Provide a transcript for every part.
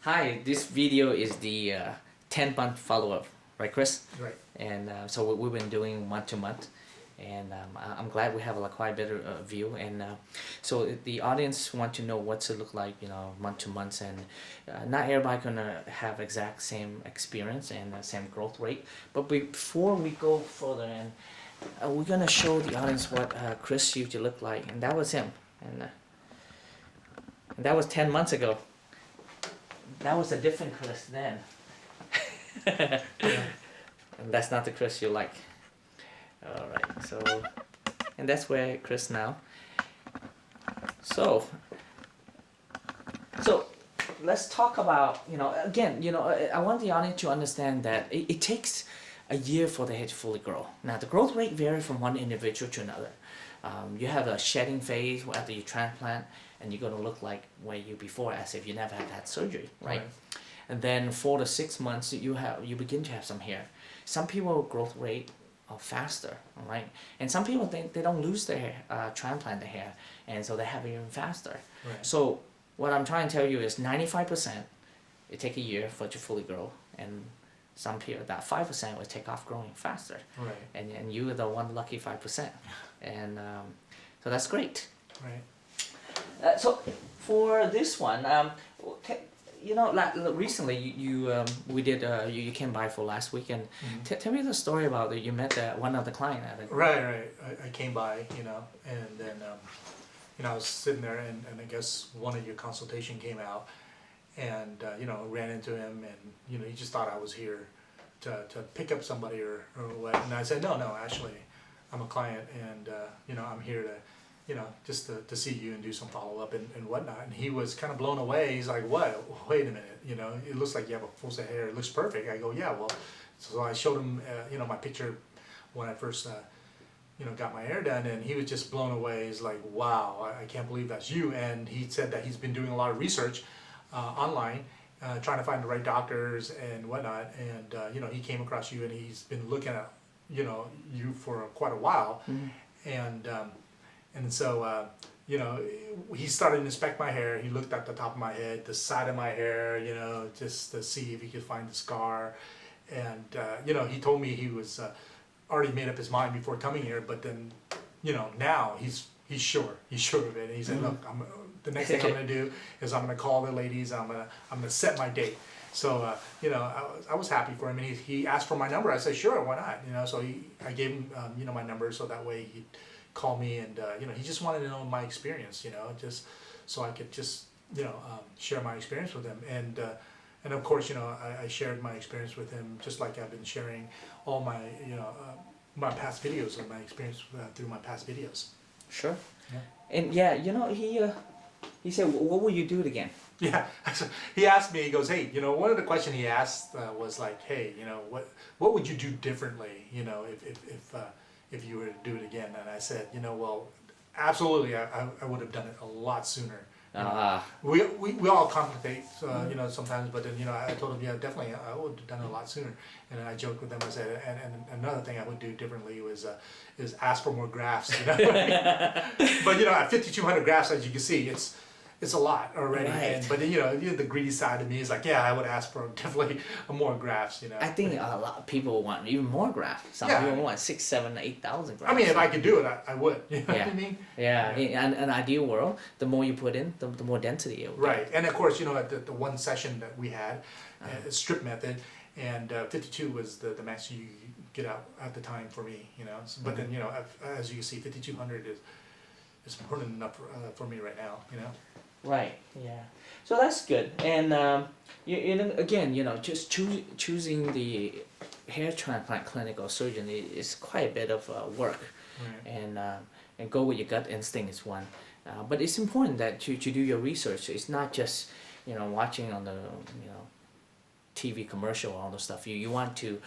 Hi, this video is the 10-month follow-up, right, Chris? Right. And so we've been doing month to month, and I'm glad we have a quite better view. And so the audience want to know what's it look like, month to month, and not everybody gonna have exact same experience and same growth rate. But before we go further, and we're gonna show the audience what Chris used to look like, and that was him, and that was 10 months ago. That was a different Chris then. Yeah. And that's not the Chris you like. Alright, so, and that's where Chris now. So let's talk about, again, I want the audience to understand that it takes a year for the hair to fully grow. Now, the growth rate varies from one individual to another. You have a shedding phase after you transplant, and you're going to look like where you before, as if you never have had surgery, right? And then 4 to 6 months, you begin to have some hair. Some people growth rate are faster, right? And some people think they don't lose their hair, transplant the hair, and so they have it even faster. Right. So what I'm trying to tell you is 95%, it take a year for it to fully grow, and some people, that 5% will take off growing faster. Right. And you are the one lucky 5%. And so that's great. Right. So for this one, like recently we did you came by for last week, and tell me the story about it. You met one of the client at it. Right. I came by, and then I was sitting there, and I guess one of your consultation came out, and ran into him, and he just thought I was here to pick up somebody or what. And I said, no, actually, I'm a client, and I'm here to just to see you and do some follow-up and whatnot. And he was kind of blown away. He's like, what? Wait a minute, it looks like you have a full set of hair. It looks perfect. I go, yeah, well, so I showed him, my picture when I first, got my hair done, and he was just blown away. He's like, wow, I can't believe that's you. And he said that he's been doing a lot of research online, trying to find the right doctors and whatnot. And, he came across you, and he's been looking at, you for quite a while. And so, he started to inspect my hair. He looked at the top of my head, the side of my hair, just to see if he could find the scar. And, he told me he was already made up his mind before coming here, but then, now he's sure of it. And he said, look, the next thing I'm going to do is I'm going to call the ladies. I'm going to set my date. So, I was happy for him, and he asked for my number. I said, sure, why not? So I gave him, my number, so that way he'd call me, and he just wanted to know my experience, just so I could just share my experience with him. And of course, I shared my experience with him, just like I've been sharing all my my past videos of my experience through my past videos. Sure. Yeah. And yeah, he said, what will you do it again? Yeah, he asked me, he goes, hey, one of the questions he asked was like, hey, what would you do differently, if you were to do it again? And I said, well, absolutely, I would have done it a lot sooner. We all contemplate, sometimes, but then, I told him, yeah, definitely, I would have done it a lot sooner. And then I joked with them, I said, and another thing I would do differently was is ask for more grafts, But, at 5,200 grafts, as you can see, it's a lot already. Right. But the greedy side of me is like, yeah, I would ask for definitely more grafts, I think a lot of people want even more grafts. Some people want 6, 7, 8,000 grafts. I mean, if I could do it, I would. You know what I mean? Yeah. In an ideal world, the more you put in, the more density it will Right. And of course, at the one session that we had, strip method, and 52 was the max you get out at the time for me, But then, as you can see, 5,200 is more than enough for me right now, Right. Yeah. So that's good. And again, just choosing the hair transplant clinic or surgeon is quite a bit of work. Right. And go with your gut instinct is one. But it's important that to do your research. It's not just watching on the TV commercial, all the stuff. You want to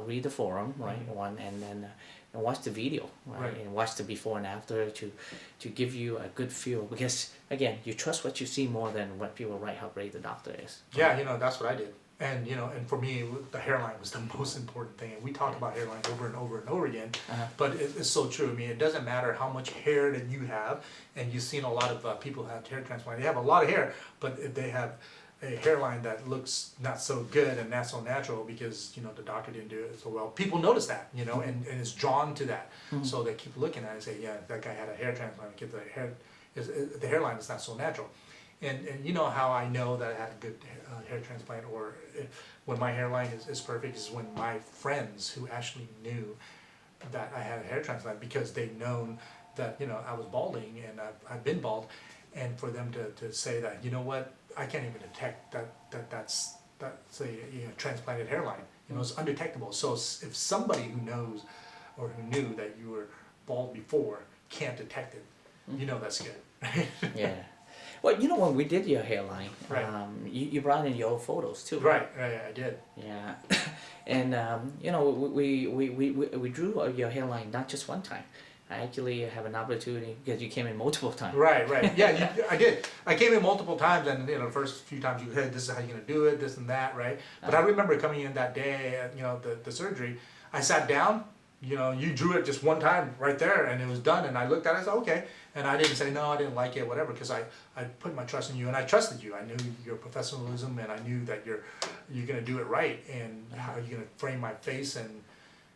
read the forum, right? One, and then and watch the video, right? And watch the before and after to give you a good feel, because again, you trust what you see more than what people write how great the doctor is. Yeah, that's what I did. And and for me, the hairline was the most important thing. And we talk about hairline over and over and over again, but it's so true. I mean, it doesn't matter how much hair that you have, and you've seen a lot of people who have hair transplant. They have a lot of hair, but if they have a hairline that looks not so good and not so natural because, you know, the doctor didn't do it so well, people notice that, you know, and is drawn to that. So they keep looking at it and say, yeah, that guy had a hair transplant because the hairline is not so natural. And you know how I know that I had a good hair transplant, or when my hairline is perfect, is when my friends who actually knew that I had a hair transplant, because they've known that, you know, I was balding and I've been bald, and for them to say that, you know what, I can't even detect that's a, you know, transplanted hairline, you know, it's undetectable. So if somebody who knows or who knew that you were bald before can't detect it, you know that's good. Yeah. Well, you know, when we did your hairline, Right. you brought in your old photos too. Right, I did. Yeah. And you know, we drew your hairline not just one time. I actually have an opportunity because you came in multiple times. Right. Yeah, I did. I came in multiple times, and you know, the first few times you said, "This is how you're gonna do it," this and that, right? But I remember coming in that day, you know, the surgery. I sat down. You know, you drew it just one time right there, and it was done. And I looked at it, I said, "Okay," and I didn't say no, I didn't like it, whatever, because I put my trust in you, and I trusted you. I knew your professionalism, and I knew that you're gonna do it right, and how you're gonna frame my face, and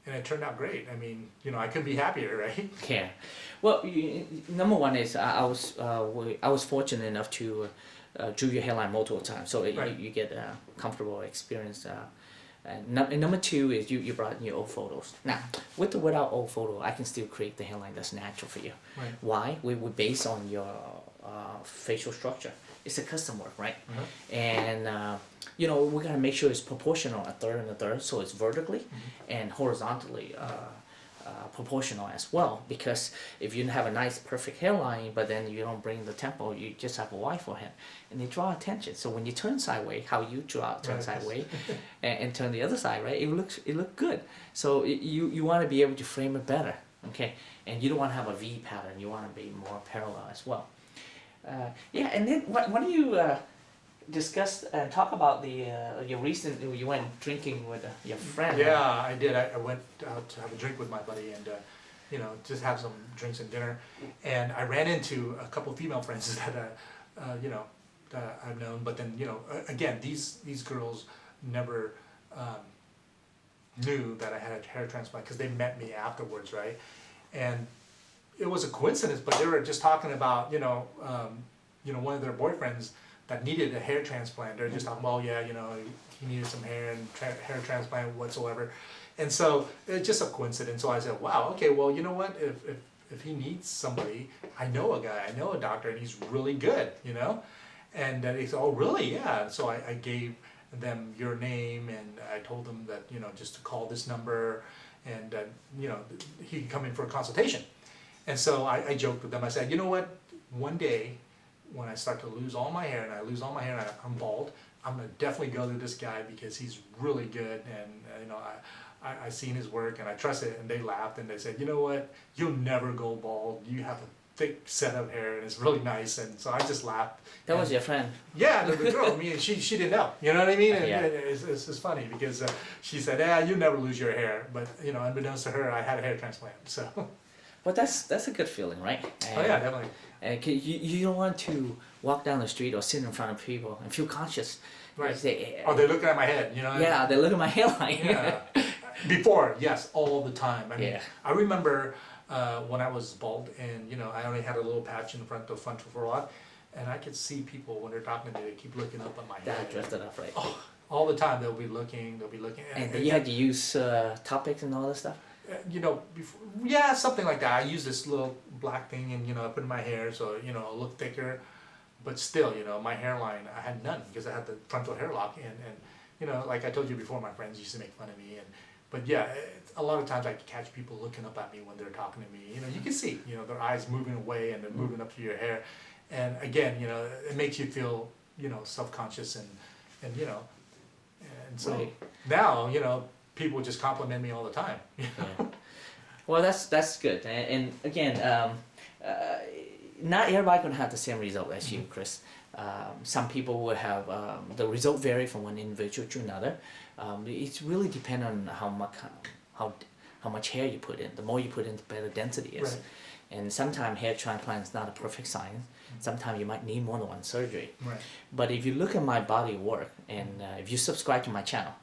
it turned out great. I mean, you know, I couldn't be happier, right? Yeah. Well, number one is I was fortunate enough to drew your hairline multiple times, so Right. you get a comfortable experience. And number two is you brought in your old photos. Now, with or without old photo, I can still create the hairline that's natural for you. Right. Why? We based on your facial structure. It's a custom work, right? And you know, we gotta make sure it's proportional, a third and a third, so it's vertically and horizontally proportional as well. Because if you have a nice perfect hairline, but then you don't bring the tempo, you just have a wide forehead, and they draw attention. So when you turn sideways, how you turn Right. sideways, and turn the other side, right? It looks good. So you want to be able to frame it better, okay? And you don't want to have a V pattern. You want to be more parallel as well. Yeah, and then why don't you discuss and talk about your recent, you went drinking with your friend. Yeah, I did. I went out to have a drink with my buddy, and you know, just have some drinks and dinner. And I ran into a couple female friends that you know, that I've known. But then, you know, again, these girls never knew that I had a hair transplant because they met me afterwards, right? And it was a coincidence, but they were just talking about, you know, one of their boyfriends that needed a hair transplant. They're just talking, well, yeah, you know, he needed some hair and hair transplant whatsoever. And so it's just a coincidence. So I said, wow, okay, well, you know what? If he needs somebody, I know a guy, I know a doctor, and he's really good, you know? And they said, oh, really? Yeah. So I gave them your name, and I told them that, you know, just to call this number, and you know, he could come in for a consultation. And so I joked with them. I said, you know what? One day, when I start to lose all my hair, and I'm bald, I'm gonna definitely go to this guy because he's really good, and you know, I seen his work and I trust it. And they laughed and they said, you know what? You'll never go bald. You have a thick set of hair and it's really nice. And so I just laughed. That was your friend. Yeah, the girl. I mean, she didn't know. You know what I mean? And Yeah. it's funny because she said, yeah, you never lose your hair. But you know, unbeknownst to her, I had a hair transplant. So. But that's a good feeling, right? Oh yeah, definitely. And you don't want to walk down the street or sit in front of people and feel conscious. Right. They, Oh, they're looking at my head, you know? yeah, they look at my hairline. Yeah. Before, yes, all the time. I mean, Yeah. I remember when I was bald, and you know, I only had a little patch in front of frontal forelock, and I could see people when they're talking to me, they keep looking up at my head. That drifted up, right? Oh, all the time they'll be looking, And you had to use topics and all that stuff? you know, before, yeah, something like that. I use this little black thing, and you know, I put it in my hair so you know, it'll look thicker. But still, you know, my hairline, I had none because I had the frontal hair lock, and you know, like I told you before, my friends used to make fun of me, but yeah, a lot of times I catch people looking up at me when they're talking to me. You know, you can see, you know, their eyes moving away and they're moving up to your hair, and again, you know, it makes you feel, you know, self-conscious and you know, and so Right. now, you know, people just compliment me all the time. You know? Yeah. Well, that's good. And again, not everybody gonna have the same result as you, Chris. Some people will have the result vary from one individual to another. It's really depend on how much hair you put in. The more you put in, the better density is. Right. And sometimes hair transplant is not a perfect science. Sometimes you might need more than one surgery. Right. But if you look at my body of work, and if you subscribe to my channel,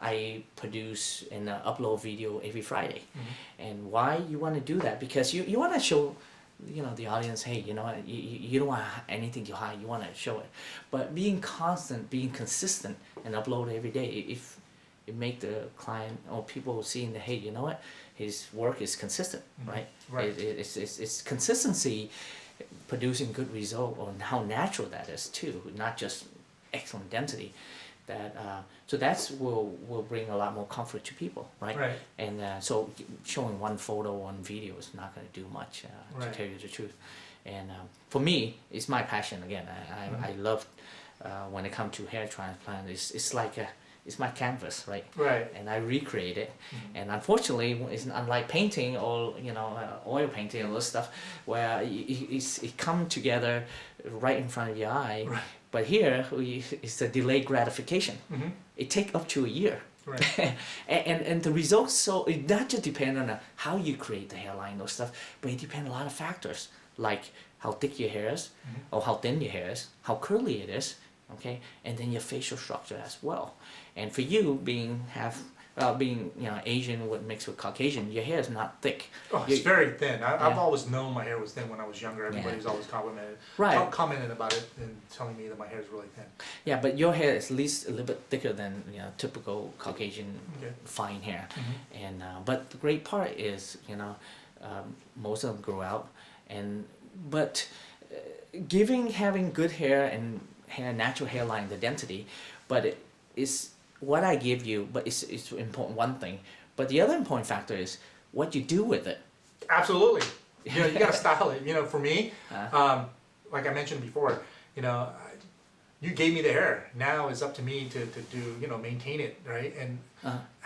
I produce and upload video every Friday. And why you want to do that? Because you want to show, you know, the audience, hey, you know what, you don't want anything to hide, you want to show it. But being constant, being consistent, and upload every day, if it make the client or people seeing that, hey, you know what, his work is consistent, right? Right. It's consistency producing good result, on how natural that is too, not just excellent density. That so that's will bring a lot more comfort to people, right? Right. And so showing one photo, one video is not going to do much, to Right. tell you the truth. And for me, it's my passion again. I love when it comes to hair transplant. It's like it's my canvas, right? Right. And I recreate it. And unfortunately, it's unlike painting or, you know, oil painting and all this stuff, where it come together right in front of your eye. Right. But here, it's a delayed gratification. It take up to a year. Right. and the results, so it not just depend on how you create the hairline or stuff, but it depends on a lot of factors, like how thick your hair is, or how thin your hair is, how curly it is, okay, and then your facial structure as well. And for you, being you know, Asian with mixed with Caucasian, your hair is not thick. Oh, it's very thin. I've Yeah. always known my hair was thin when I was younger. Everybody's always complimented, Right. commented about it and telling me that my hair is really thin. Yeah, but your hair is at least a little bit thicker than, you know, typical Caucasian Okay. fine hair. And but the great part is, you know, most of them grow out, and but having good hair and natural hairline, the density, but it is what I give you. But it's important, one thing. But the other important factor is what you do with it. Absolutely. You know, you gotta style it. You know, for me, Uh, like I mentioned before, you know, you gave me the hair. Now it's up to me to do, you know, maintain it, right? And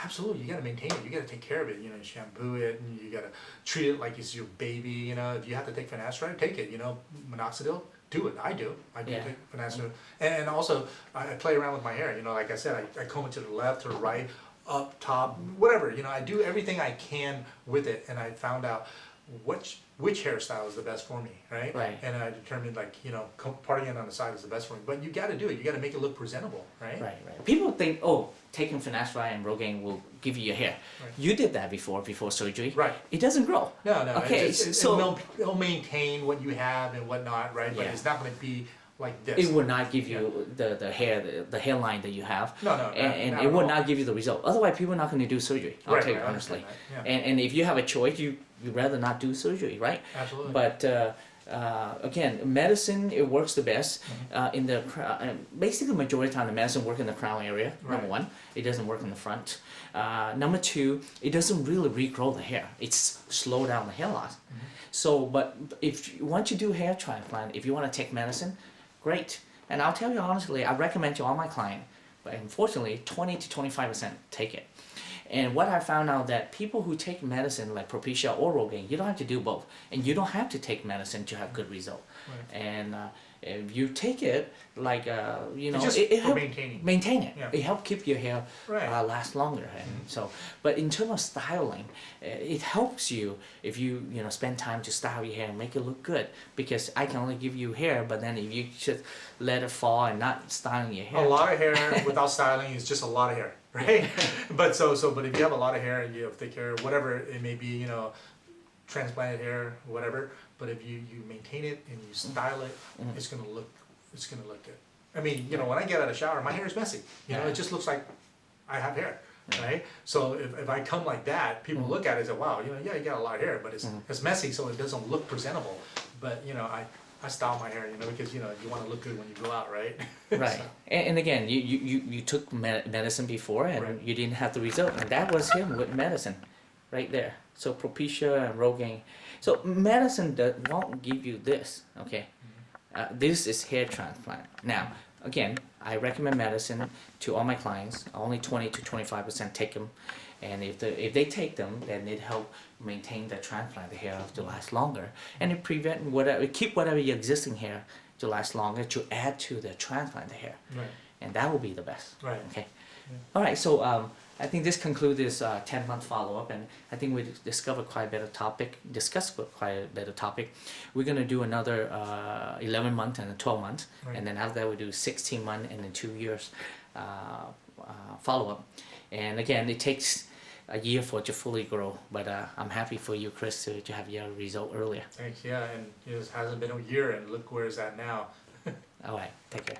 absolutely, you gotta maintain it. You gotta take care of it. You know, shampoo it, and you gotta treat it like it's your baby. You know, if you have to take finasteride, take it. You know, minoxidil, do it. I do Yeah. take finasteride. And also, I play around with my hair. You know, like I said, I comb it to the left, to the right, up, top, whatever. You know, I do everything I can with it, and I found out which hairstyle is the best for me, right? Right. And I determined, like, you know, partying on the side is the best for me. But you got to do it. You got to make it look presentable, right? Right. People think, oh, taking finasteride and Rogaine will give you your hair. Right. You did that before surgery. Right. It doesn't grow. No. Okay, It'll maintain what you have and whatnot, right? But Yeah. it's not going to be like this. It will not give you the hairline that you have. No, and not it at will all. not give you the result. Otherwise, people are not going to do surgery. I'll tell you I honestly. understand that, yeah. And if you have a choice, you'd rather not do surgery, right? Absolutely. But again, medicine, it works the best in the basically the majority of the time the medicine works in the crown area. Number Right. one, it doesn't work in the front. Number two, it doesn't really regrow the hair. It's slow down the hair loss. So, but if you want to do hair transplant, if you want to take medicine, great. And I'll tell you honestly, I recommend to all my clients, but unfortunately, 20 to 25% take it. And what I found out that people who take medicine like Propecia or Rogaine, you don't have to do both, and you don't have to take medicine to have good result. Right. And if you take it, like you know, It's just it for help maintain it. it. Yeah. It help keep your hair Right. last longer. And so, but in terms of styling, it helps you if you know spend time to style your hair and make it look good. Because I can only give you hair, but then if you just let it fall and not styling your hair, A lot of hair without styling is just a lot of hair, right? but but if you have a lot of hair and you have thick hair, whatever it may be, you know, transplanted hair, whatever. But if you maintain it and you style it, it's gonna look good. I mean, you know, when I get out of the shower, my hair is messy. You know, Yeah. it just looks like I have hair, right? So if I come like that, people look at it and say, wow, you know, yeah, you got a lot of hair, but it's messy, so it doesn't look presentable. But you know, I style my hair, you know, because you know you want to look good when you go out, right? right. And again, you took medicine before and Right. you didn't have the result, and that was him with medicine, right there. So Propecia and Rogaine. So medicine won't give you this, okay? This is hair transplant. Now, again, I recommend medicine to all my clients. Only 20 to 25% take them, and if they take them, then it help maintain the transplanted hair to last longer, and it keep whatever your existing hair to last longer to add to the transplanted hair, Right. and that will be the best. Right. Okay. All right. So I think this concludes this 10-month follow-up, and I think we discussed quite a bit of topic. We're gonna do another 11 month and 12 months, Right. and then after that we do 16 month and then 2 years follow-up. And again, it takes a year for it to fully grow, but I'm happy for you, Chris, to have your result earlier. Thanks, yeah, and it hasn't been a year and look where it's at now. All right, take care.